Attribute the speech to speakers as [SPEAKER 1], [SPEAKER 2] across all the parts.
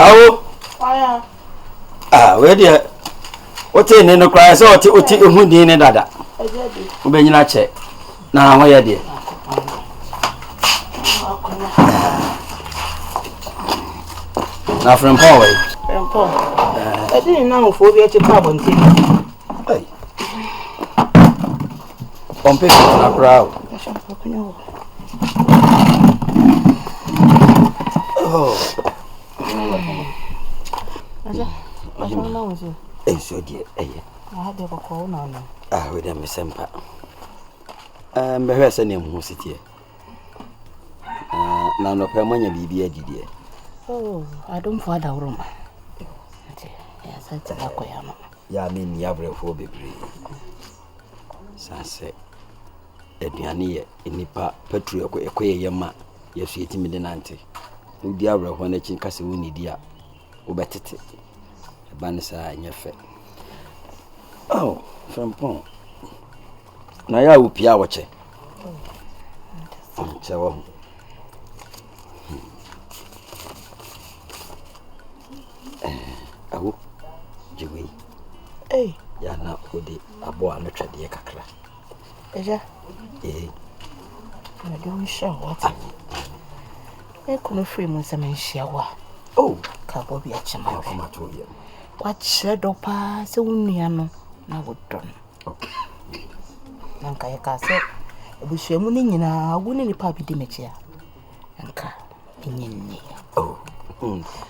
[SPEAKER 1] Awo. Where dear? What in the cry? So, who did dada? Ubenyina che. Na where dear? Now from Paul.
[SPEAKER 2] From Paul. I didn't know for the carbon tea.
[SPEAKER 1] Hey. On paper, not proud. Oh. So dear. I had a call now. Ah, with them, Sempa. But here's a name who sit here. Now, no permanent BB, dear. Oh, I don't find a room. Yes, I tell you, ya mean Yabra for baby. Sunset. Ediania, Nipa, Petrio, a yama, yes, you timid an auntie. Diabra, when a chincassi winnie dear, Ubetit. A banisa in your face. Oh, from Pont. Now, I will pia watch it. So, oh, Jimmy. Eh, Yana, who did a boy and a trade cacra. Eh, I don't show what I couldn't free Muslim shower. Oh, Kabobi at Chama from a 2 year. What shadow pass only no, now would done. Nankayaka said, we share money in a winning puppy dimetia. And car, in oh.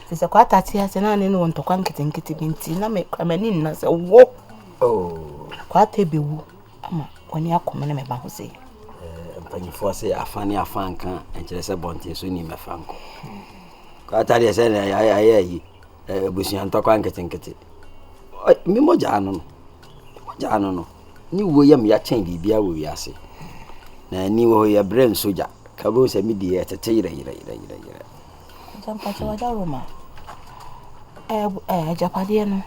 [SPEAKER 1] There's a quarter tears and I didn't want to quank it and kitty binty. I make a man in as a walk. Oh, quite a bew. When you are coming, my mouth say. When you force a funny afanka and just a bounty, so near my fanco. Quite said, I wish you and talk quank it and kitty. Mimo Jano. Jano. New William Yachin be a wee assay. Now, new your brain soldier. Cabo said me dear at a tailor. Jump at your Roma. Japadiano.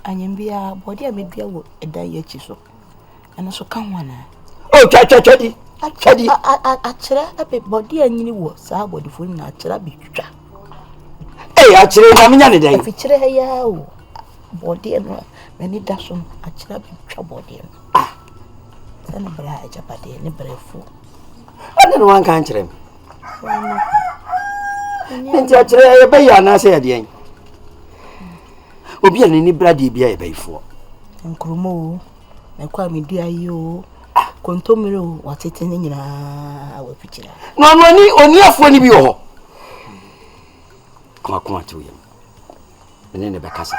[SPEAKER 1] And you be a body, I may be a day chisel. And also come one. Oh, Chaddy. Actually, a bit body and you was our body for natural picture. Hey, actually, I'm in a day. Picture here. Body and many dashon, actually, picture body. Then a bride, Japadi, and a brave fool. I don't want country. And actually, I pay an answer again. Obi any brady be a bay for. And Crumo, and call me dear you. Contomero, what's it in our picture? No money only a funny bio. Come to him. And then the Bacassa.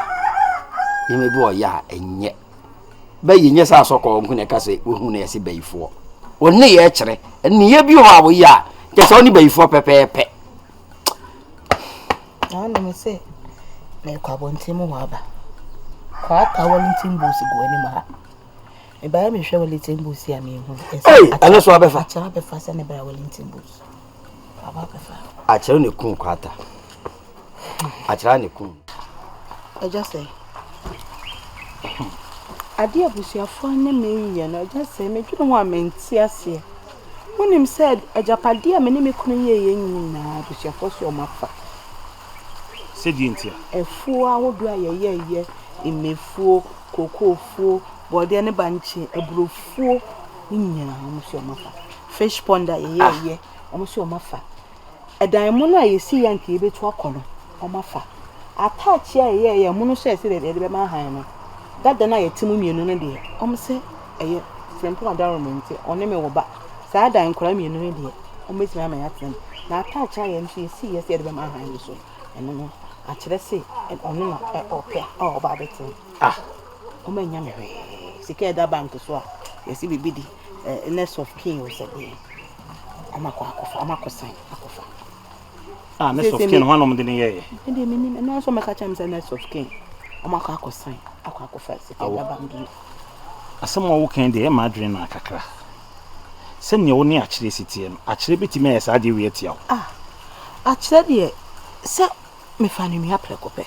[SPEAKER 1] You may boy, ya, and yet. Bay, yes, I saw call Kunekase, who I see bay for. Only actually, and near you are we are. Just only bay for pepe. I never say. Me kwabon timu waba. Kwa ta Wellington boots go anymore. E ba me hwe Wellington boots ya me hu. Eh, ana so abefa. Acha abefa se ne ba Wellington boots. Aba abefa. Acha ne kun kwata. Acha ne kun. I just say. Ade abusuafo ne me ye no just say me dwene ho amenti ase. Wonim said ajapade a me ne me kunu ye nyina abusuafo so mafa. Efuo ahodo ayeye emefuo kokofuo bode ne banchi ebrofuo nyina omuso mafa fish pond ayeye omuso mafa edan mu na yesi yanke ebetu akono omafa attach ayeye mu no so ese de be ma han no dada na yetimu mienu ne de omse eye simple environment one me wo ba sa dan kora mienu ne de ometi ma yatem na attach ayeye nso yesi yesi de be ma han so eno no actually say and on okay oh bad thing o me nya me sika da bank so yes bibi di next of kin o say amakosan akofa next of kin ho no mde ne ye e de me ni na so me ka cham say next of kin amakosan akofa sika da bank asem wo kan de e ma adwene na kakra se ne wo ne akire sitie no akire betime ya sa de wi atia akire de se me fani mi aprekope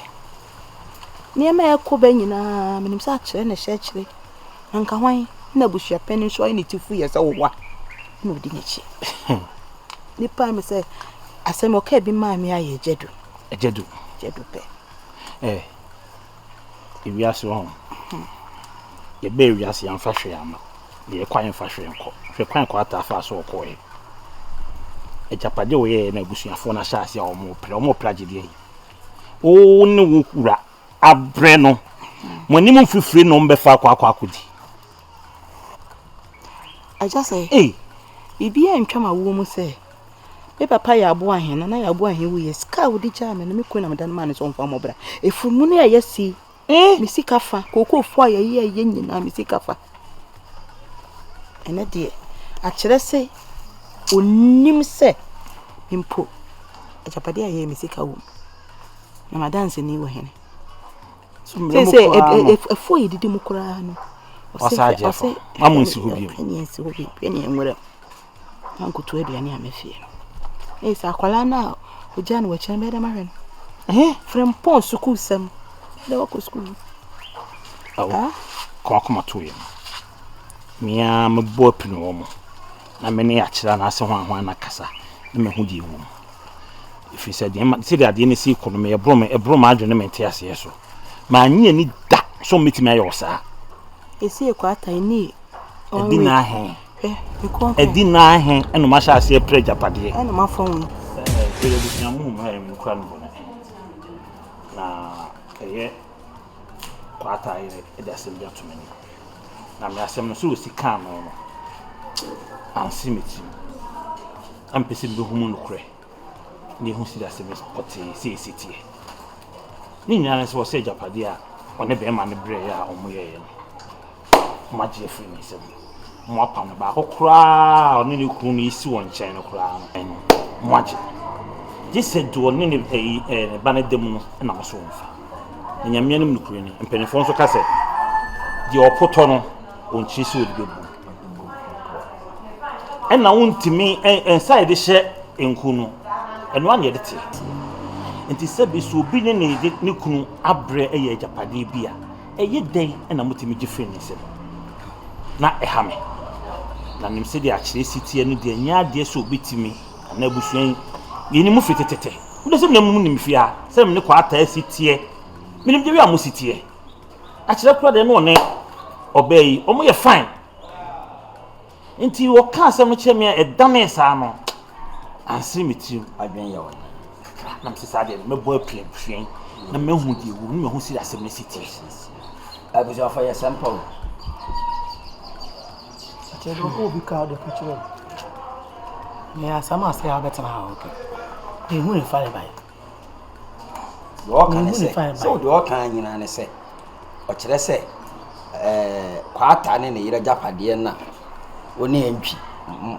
[SPEAKER 1] niema ekobe nyina menim sa akire na hye akire nka hwan na bushia peni so ani tifu ye se wowa na odi nchi nipa me se asem oka bi ma me aye jedu pe
[SPEAKER 3] Ewiase ho. Ye be ewiase yan fa hwe ama. Ye kwan fa hwe enko. Hwe kwan ko ata fa so ko e. Ejapade wo ye na abusuafo na sha ase a omo pragede yi. O ne wo kura abre no. Mo ni mo fifiri no mbe fa kwa akodi.
[SPEAKER 1] I just say, Ibi and Chama woman say, Papa ya boy hen, and I boy here we scout the charm and me queen of that man is on farm obra. If from Munia, yes, see, Missy Caffa, Coco fire ye yen, and Missy Caffa. And a dear, actually say, Unim say, Impo, a Japadia ye Missy Cow. Now my dancing new hen. So say, if a foy did Mukran. I say, I'm going to be penny and whatever. Uncle to Ediani, I may fear. Yes, Aquala now, who Jan which I made a marine. From Pont Suku some. The local school.
[SPEAKER 3] Oh, come to him. Me, I'm a boy pin. I many actually and I saw one casa. The man who do you. If he said, you see that the NC economy, a bromadian, yes, yes. My need that so meet me, sir.
[SPEAKER 1] You see a quarter I need.
[SPEAKER 3] A dinner hen. A dinner hen, and no matter say a prayer party.
[SPEAKER 1] And my phone.
[SPEAKER 3] Now, quarter it doesn't get too many. Now, me asem no so si calm no. And see me too. I'm pissing the woman no cray. Ni hu si da se potty see city. Ni nyana so say japadia on e be ma ne bre ya omoye. Magie free me sem. Mo apam ba ko kra oni ne kru no isi won chen no kra en moage. Ji said do oni ne ba na dem no na mo so mfa. Nyamia nim no kru ni mpenifo nso ka se di opoto no on chi si odi bebu. En na wontimi inside hye enku no eno an ye de te. Enti se bi so bi ne kunu abre eye japade bia eye den na motimi gi free ni sem. Na ehame na nim se de akire sitie no de nya de so obitimi na abusuan yeni mu fitetete wo se na mu nim fia se me ne kwa ata sitie minim de wi amu sitie akire kura de no ne obey omo ye fine enti wo ka asem no cheme edane sa no ansi mitiu adwen ye wo na mse sa de me boy play hwen na me hu de wo me hu si asem ne sitie
[SPEAKER 2] abuja fa ye sample.
[SPEAKER 4] I don't be called the picture. Yeah, some are say, I better now. Okay. They wouldn't find by.
[SPEAKER 2] What can I say? So, do all kind in say. What should I say? Quarter in the year Japadiana. Only MP.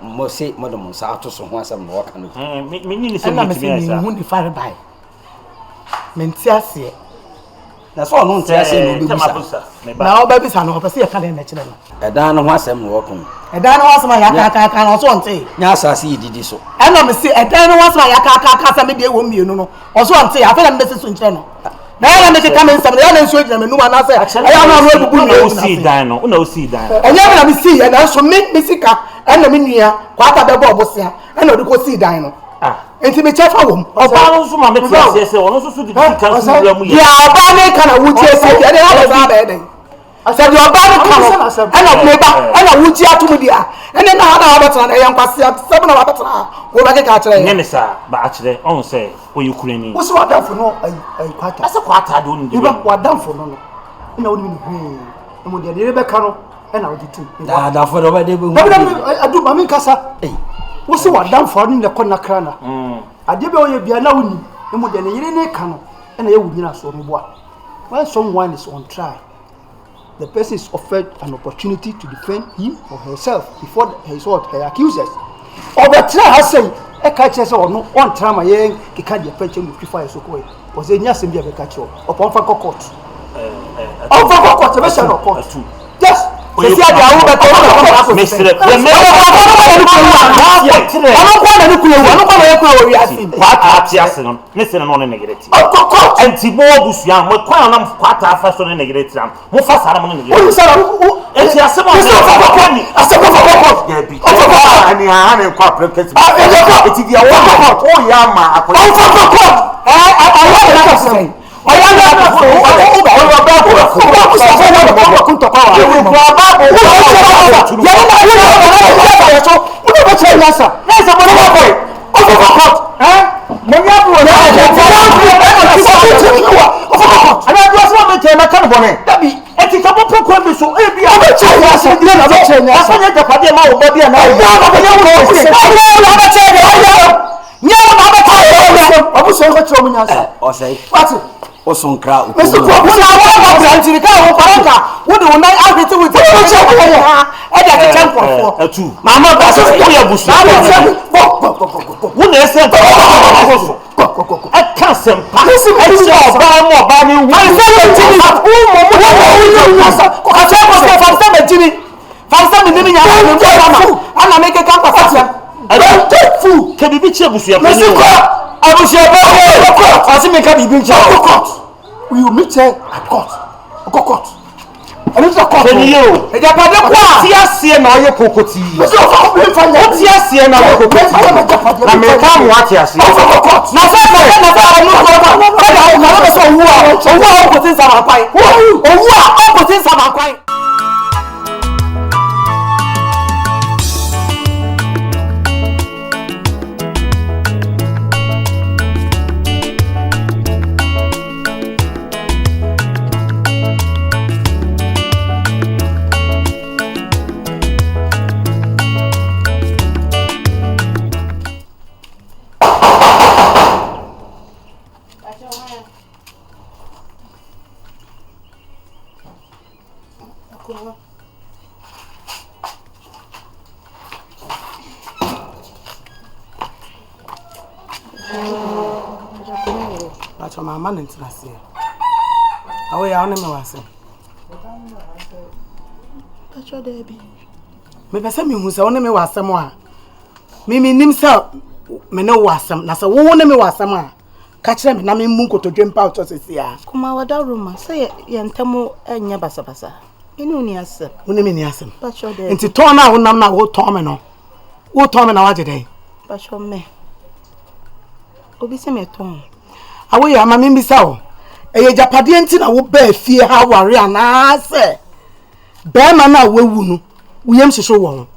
[SPEAKER 2] Mose, Madam Sato, so once I'm walking.
[SPEAKER 3] Meaning,
[SPEAKER 4] I'm wouldn't find by. Mentiasia.
[SPEAKER 2] That's all no say no.
[SPEAKER 4] Now, babies are no see a calendar.
[SPEAKER 2] A dan was I'm walking.
[SPEAKER 4] A dan was my yaka can also say.
[SPEAKER 2] Yasa see did so.
[SPEAKER 4] And I'm see a dan was my yaka maybe a woman, you know. Also, I'm saying I feel a message in channel. Now I make a comment some other show them and no one say I am
[SPEAKER 3] no see dino, no see dino.
[SPEAKER 4] And never see and also make me sick and the minia, quarter the bobosia, and no go see dino. Enti me chefa wom
[SPEAKER 3] oba no so ma me tie se ono so di kan so bla mu ye
[SPEAKER 4] ya oba ne kana wuti ese de na ba ba de asa di oba ne kana ana me ba ana wuti atum dia ene na ha ba tana na ye nkwase sebe na ba tana wo ba ke ka kire
[SPEAKER 3] nye ne sa ba a kire on se wo yukurani
[SPEAKER 4] wo so wadamfo no ai kwata
[SPEAKER 3] asa kwata do ndi
[SPEAKER 4] ba wadamfo no ina woni ni emo de de be ka no ena wo ditu
[SPEAKER 2] da fo do ba de be hu
[SPEAKER 4] adu ma me kasa wo so wadamfo no le konna krana adebe oye bia na woni emu de ne yire ne ka no na ye wunyina so no boa when someone is on trial the person is offered an opportunity to defend him or herself before his what her accusers overtry has say e ka che se ono on trama ye kika de peche mu fifa so ko e o se nya sem bia be ka che o pon fa court be se no court yes se sia dia wo be to
[SPEAKER 3] Mr.
[SPEAKER 2] Osonkra
[SPEAKER 4] we will meet her at court. Court. And it's a court.
[SPEAKER 3] And you pardon what? See na oye kokoti.
[SPEAKER 4] What
[SPEAKER 3] see na oye kokoti. Na me come what you see.
[SPEAKER 4] Na say no go. My man is not here. How are you on my son?
[SPEAKER 1] That's your baby.
[SPEAKER 4] Maybe some who say only me was someone. Mimi himself, me no was some. Nasa won't me was someone. Catch them, na me munko to jump out of this year.
[SPEAKER 1] Kuma wada room, say yantamo enya basa basa. Inu ni asem.
[SPEAKER 4] Uni me ni asem.
[SPEAKER 1] That's your baby.
[SPEAKER 4] Inti turn na wonam na wo turn no. Wo turn na waje dey.
[SPEAKER 1] That's your me. Obi se me turn.
[SPEAKER 4] Awo ya mama mbisa o. Eye japade nti na wo ba fie ha ware ana se. Be ma na wewu no. Uyem hyeso wo.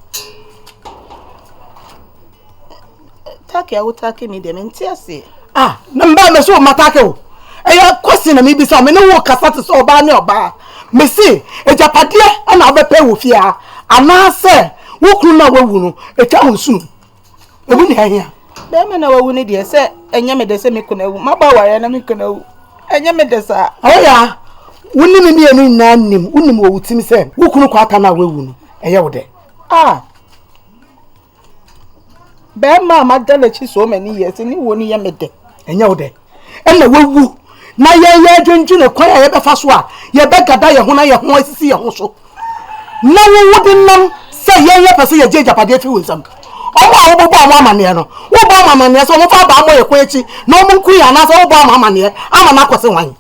[SPEAKER 1] Take ya utake mi dem nti ase.
[SPEAKER 4] Ah, na mba me so matake o. Eye kwesi na mi bisa me ne wo kasa te so oba ne oba. Me si ejapade na obepe wo fie ha. Ana se wo kunu na wewu no. Etwa honsu. Ebu ni ahia.
[SPEAKER 1] Be ma na wewu ne de se enya me de se me kuna wu. Maba ware na me kuna wu. Enya me de sa.
[SPEAKER 4] Oya. Wuni me mi enu na nim. Wuni mo wutim se. Wo kunu kwa aka na wewu no. Eye wo de.
[SPEAKER 1] Ah. Be ma madalechi so many years ni woni ye me de.
[SPEAKER 4] Enya wo de. Ena wewu. Na ye dwendwu ne kwa ye befa so a ye be gada ye ho na ye ho asisi ye ho so. Na wo wodi nam se ye pese ye jejapade fi wonsam. Omo a wo bo amane no. Wo bo amane so wo fa ba mo ye kwa echi. Na omo nku ya na so wo bo amane ama na kwose wan.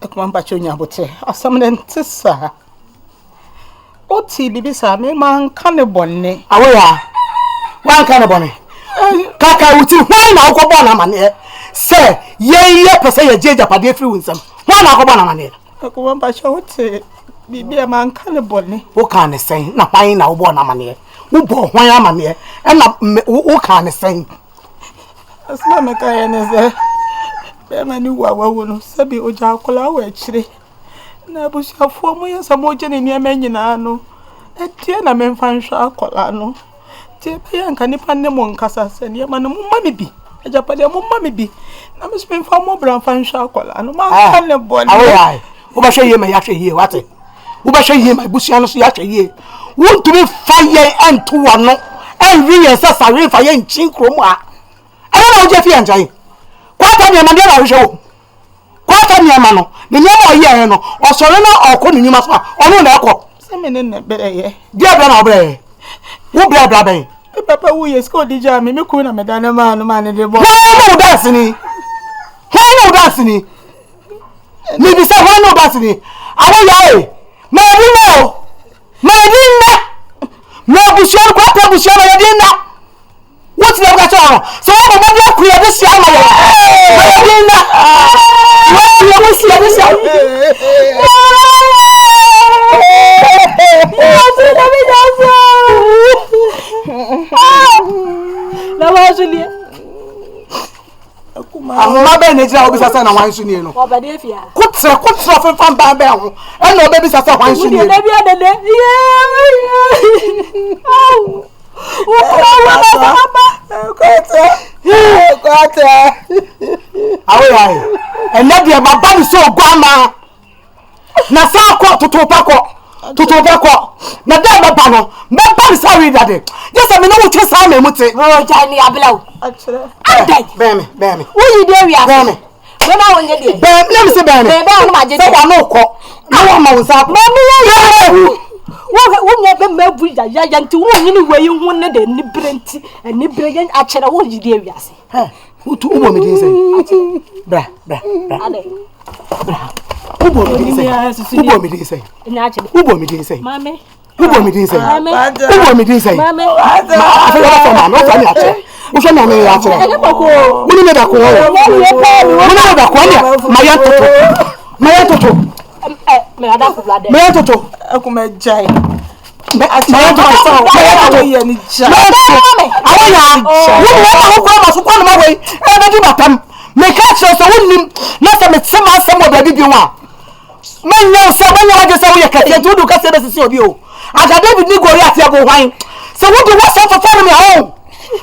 [SPEAKER 1] Ekuma mbacho nya bote. Asamne ntisa. Oti bibi sa me man kan bonne.
[SPEAKER 4] Awo ya. Wan kan bonne. Kaka uti hwan na wo bo na amane. Se ye pese ye jejapade fi wonsam. Hwan na wo bo na amane.
[SPEAKER 1] Ekuma mbacho oti bibi e man kan bonne.
[SPEAKER 4] Wo kan ne sen na hwan na wo bo na amane. Wo bo hwan amane. E na wo kan ne sen.
[SPEAKER 1] Asma me ka ye ne ze. Be ma ni wawo no sabi oja akola wa akire. Na bushafo mo yesa mo je ne niam nyina no. Etie na me mfa nhwa akola no. Tie be ya nka nipa ne mo nkasa se ne ma no mo ma me bi. Ajapade mo ma me bi. Na me so mfa mo bra mfa nhwa akola no. Ma ka ne boni.
[SPEAKER 4] Awo wo ba hwe ye ma ya hwe ye wate. Wo ba hwe ye ma busia no so ya hwe ye. Wo ntumi fa ye ento wo no. Enwi ye sa sare fa ye nchin kromo a. Ana na wo je fi anjai. Kwata ni amade na hwe. Kwata ni amano. Ni nyama oye no. Osore na okọ ni nyuma so a. Onu na ekọ.
[SPEAKER 1] Se me ne bere ye.
[SPEAKER 4] Dia bra na obere. Wo bra ben.
[SPEAKER 1] Papa wo ye sko dija me ku na me dana ma no ma ne de bo.
[SPEAKER 4] Why no dance ni? Why no dance ni? Ni bi say why no dance ni? Awo ya e. Ma bi no. Ma bi na. Ma busia ko ta busia na ye di na. What the fuck? So, I'm going to be a Christian.
[SPEAKER 1] Na wazuli.
[SPEAKER 4] Amma be ne jira obi sasa na wan su ni no.
[SPEAKER 1] Obade fia.
[SPEAKER 4] Kutre fefan ba be ho. E na obi sasa wan su ni.
[SPEAKER 1] Ni na bia dede.
[SPEAKER 4] Kwata. Awe. Ena de baba bi so gwama. Na sa ko tutupako. Na de baba no. Baba bi sa wi dade. Yes me no wo twe sa me muti.
[SPEAKER 1] Oh jani ablaw.
[SPEAKER 4] Achire.
[SPEAKER 1] Adai.
[SPEAKER 4] Bemi.
[SPEAKER 1] Wo yi de wi ase.
[SPEAKER 4] Bemi.
[SPEAKER 1] We na wonye de.
[SPEAKER 4] Bemi, let me say bemi.
[SPEAKER 1] Bemi onu ma je.
[SPEAKER 4] Say wa no ko. Na wa ma unsa.
[SPEAKER 1] Bemi ye. Wo nye be mabu ya nti wo nyini weyi hu ne de ni brenti. Ni bregen achire wo yi de wi ase.
[SPEAKER 4] He. Utu ubo me din say. Bra.
[SPEAKER 1] Adai.
[SPEAKER 4] Ubo me din say.
[SPEAKER 1] Nya achire.
[SPEAKER 4] Ubo me din say.
[SPEAKER 1] Mame.
[SPEAKER 4] Ubo me din say.
[SPEAKER 1] Mame.
[SPEAKER 4] Ubo me din say.
[SPEAKER 1] Mame.
[SPEAKER 4] Afa ya fa ma no fa ni ache. Wo fa na me ya ache. Wo ni me da ko wo. Wo ni da ko ni ma ya toto.
[SPEAKER 1] Me ada ku blade.
[SPEAKER 4] Me ya toto.
[SPEAKER 5] Akuma jai.
[SPEAKER 4] Me ya toto.
[SPEAKER 5] Ye ni jai.
[SPEAKER 4] Awaya. Wo ko ma so kwa no ma we. E be di batam. Me ka che so wonnim. Na se me tsema asem wo ba bi wa. Me nya so ba nya je se wo ye kase tu du kase be sisi obi o. Aga David ni gori ati abo hwan. Se wo du wo so for me ho.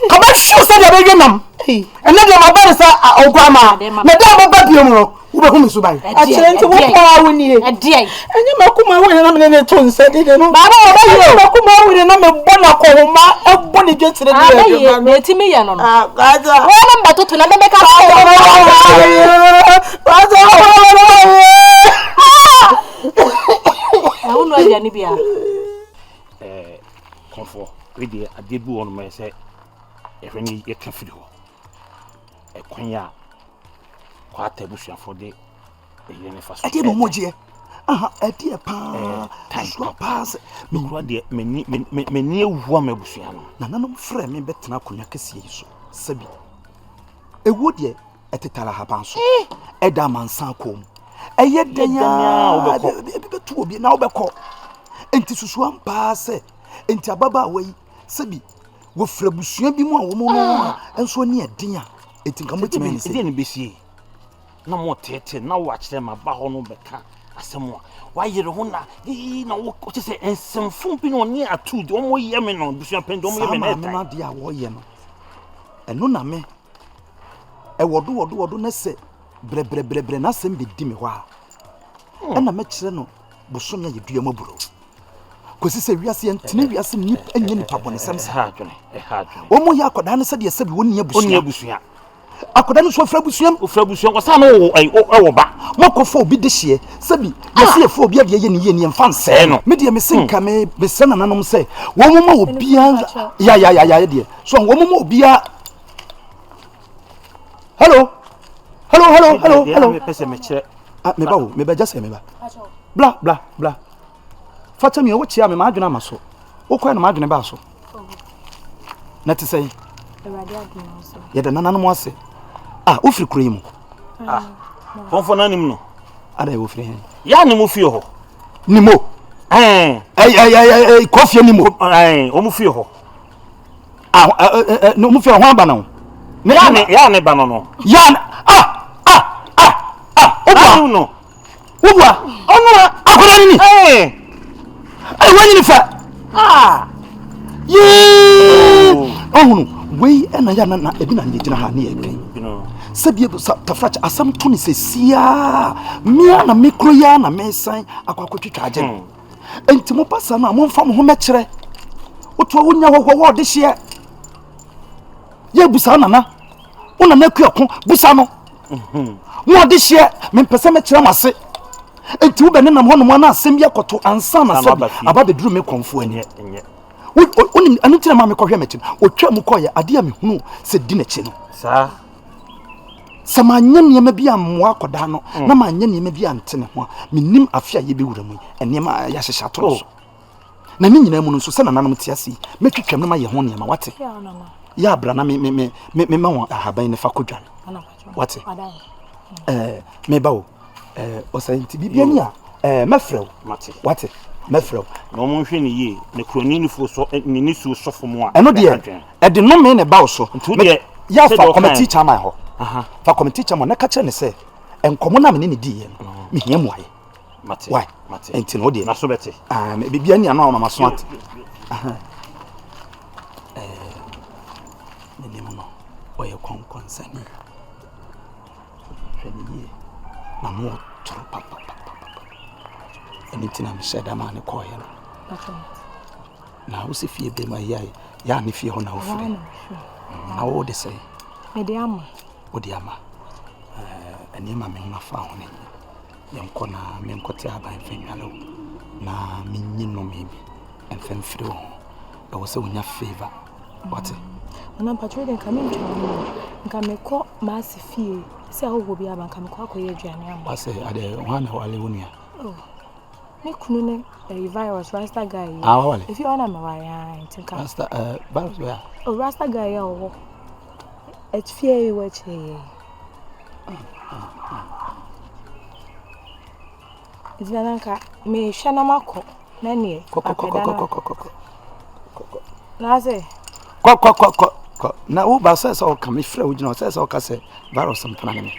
[SPEAKER 4] Ka ba shu se de be genam. Ene de ma ba sa ogwama. Me da mo ba bi mu no. Wo be hu me su bai.
[SPEAKER 5] Achire nti wo kwa wo ni.
[SPEAKER 1] Adai.
[SPEAKER 5] Enye makuma wo na me ne to nse de no.
[SPEAKER 1] Baba wo ba
[SPEAKER 5] Enye
[SPEAKER 1] yo.
[SPEAKER 5] makuma wo na me bona ko ho ma ebo ni dwetire de
[SPEAKER 1] Abaye na etimi ye no no.
[SPEAKER 5] Ah, kaza.
[SPEAKER 1] Wo na mbatoto na me ka so. Wo no adia ni bia.
[SPEAKER 3] Konfo we de ade bi won ma se ehwani ye ka firi ho kwanya kwa tabusuafo de ye ne fa so
[SPEAKER 4] Ade no moje. Aha, ade pa.
[SPEAKER 3] Time pass. Me kura de meni ewu amabusua no.
[SPEAKER 4] Na nanom frɛ me betena akonya kɛse yi so. Sabi. Ewu de etetala haban so. Eda mansan kom. Eye denya
[SPEAKER 3] obekɔ.
[SPEAKER 4] Betu obi na obekɔ. Enti susu ampa se. Enti ababa wai sabi. Wo frɛ busua bi mu a wo mo no enso ne eden a. Enti nka motime ne se.
[SPEAKER 3] Ede ne besie. Na mo tete na wo akyere ma ba ho no beka asɛm a wayere ho na na wo se ensemfo bi no ne atu de wo ye me no busua pɛn de wo ye me na
[SPEAKER 4] na de a wo ye no. Eno na me wodo na se bre na sem be di me ho a. Ɛna me kyerɛ no bosom ya yedua maburo. Kosi se wiase ntene wiase ni anya nipa bone sem sa.
[SPEAKER 3] Ha adwene.
[SPEAKER 4] Wo mo ya akoda ne se de se bi woni
[SPEAKER 3] abusua.
[SPEAKER 4] Akoda no so fra busuam.
[SPEAKER 3] Ofra busua ko sa no wo ba.
[SPEAKER 4] Makofo obi de hye sabi yesi efo obi ade ye ni mfa nse
[SPEAKER 3] no.
[SPEAKER 4] Me de me sinka me se nananom se wo mo ma obi ya de. So wo mo ma obi a. Hello.
[SPEAKER 3] Me pese me kire.
[SPEAKER 4] Me ba wo me ba jase me ba. Bla. Fata mi o chia me ma adwena maso. Wo kwa na ma adwene ba so. Na te sei.
[SPEAKER 1] Ewade adwene so.
[SPEAKER 4] Ye de nananom ase. Wo firi kura yi mu.
[SPEAKER 3] Konfo na nim no.
[SPEAKER 4] Ada wo firi hen.
[SPEAKER 3] Ya ne mu fie ho.
[SPEAKER 4] Nimo. Kofie nimo.
[SPEAKER 3] O mu fie ho.
[SPEAKER 4] No mu fie ho aba na wo.
[SPEAKER 3] Ya ne ba no.
[SPEAKER 4] Oba
[SPEAKER 3] no.
[SPEAKER 4] Oba. Ono akoda ni. Wani ni fa. Ohunu wei ena ya na ebi na nyegina ha ne yɛkan sabie tafracha asam to ne sesia mia na mikro ya na mensan akwakotwitwa agye no enti mo pasa na mo mfa mo ho mɛkyerɛ oto wonya hɔhɔ de hye ye busa nana wona na kuako busa no mo de hye me mpɛsɛ mɛkyerɛ mase enti wo bɛne nam hɔ no mo na asɛm yɛ kɔto ansa na sabi aba beduru me konfo ani Oni anutira ma me kohwe mechi otwa mu koye ade a me hunu se di na chi no
[SPEAKER 3] sa
[SPEAKER 4] sama nyem yema bi ammoa koda no na ma nyem yema bi antene ho menim afia ye bewura mu enema ya hyehya to so na ni nyina mu no so se na nanom te ase metwetwam na ma ye ho ne ma wate ya bra na me ma wa ahaban ne fa kodwan wate me bawo Osanti bibia ni a mefrew
[SPEAKER 3] mate
[SPEAKER 4] wate mefrew
[SPEAKER 3] no mo hwe ne ye ne kroni ni fo so ni ni su sofo mo a
[SPEAKER 4] eno de e de no me ne ba so ya fa committee chairman ho fa committee chairman na ka kire ne se enkomo na me ne di ye no me hia mu aye
[SPEAKER 3] mate
[SPEAKER 4] why
[SPEAKER 3] mate
[SPEAKER 4] enti no de
[SPEAKER 3] na so bete
[SPEAKER 4] bibia ni ana mama so ate ne mo no oye konkonsani hwene ye na mo toro papa anything I'm said I'm an call now see fie be my ya ni fie ho na ofre na wo de say
[SPEAKER 6] me de ama
[SPEAKER 4] odiama ani ma me na fa ho ne yem ko na me nkote aban fenwalo na me nyino me bi enfem firi ho e wo se wonya favor what
[SPEAKER 6] na patro de kame ntwa nka me ko ma se fie se awo bi aban ka me ko akoye aduane am
[SPEAKER 4] ba se ade ho na wale wonia
[SPEAKER 6] oh me kunu ne virus rasta guy
[SPEAKER 4] wale
[SPEAKER 6] if you wanna me wire tinka
[SPEAKER 4] rasta virus where
[SPEAKER 6] oh rasta guy oh et fie we che Izananka me hwana mako na ne na se
[SPEAKER 4] ko na wo ba se o ka me fra wo gina se o ka se virus mpana ne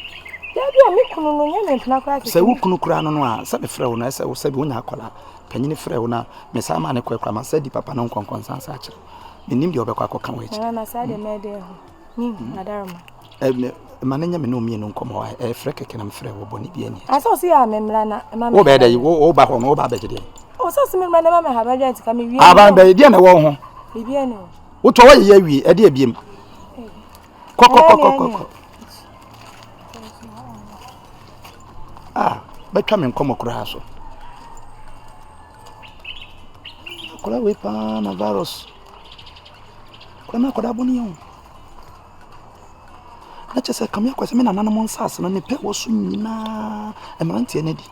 [SPEAKER 6] ya bia me kunu no nya me mpana kra
[SPEAKER 4] se wo kunu kra no no a se me fra wo na se wo se bi wonya akola panyini fra wo na me sa ma ne kwakwa ma se di papa no nkonkonsan sa akire me nim de obekwa akoka wo echi
[SPEAKER 6] na sa de me de ho ni adarama
[SPEAKER 4] manenya me no mi no nkomo wa fra keke na me fra wo boni bi ani
[SPEAKER 6] asa o si ya me mra na ma
[SPEAKER 4] wo be de wo ba ho no wo ba beje de
[SPEAKER 6] o so si me mra na ma me ha ba dwa tika me wi
[SPEAKER 4] aba be de na wo ho
[SPEAKER 6] bibi ani o
[SPEAKER 4] wo to wa ye wi e de abiem ko betwa me nkomo kura so kola we pa na virus kola na koda boni yon na chese kamya kwase me na nanom nsase no ne pe wo so nyina emerante ne di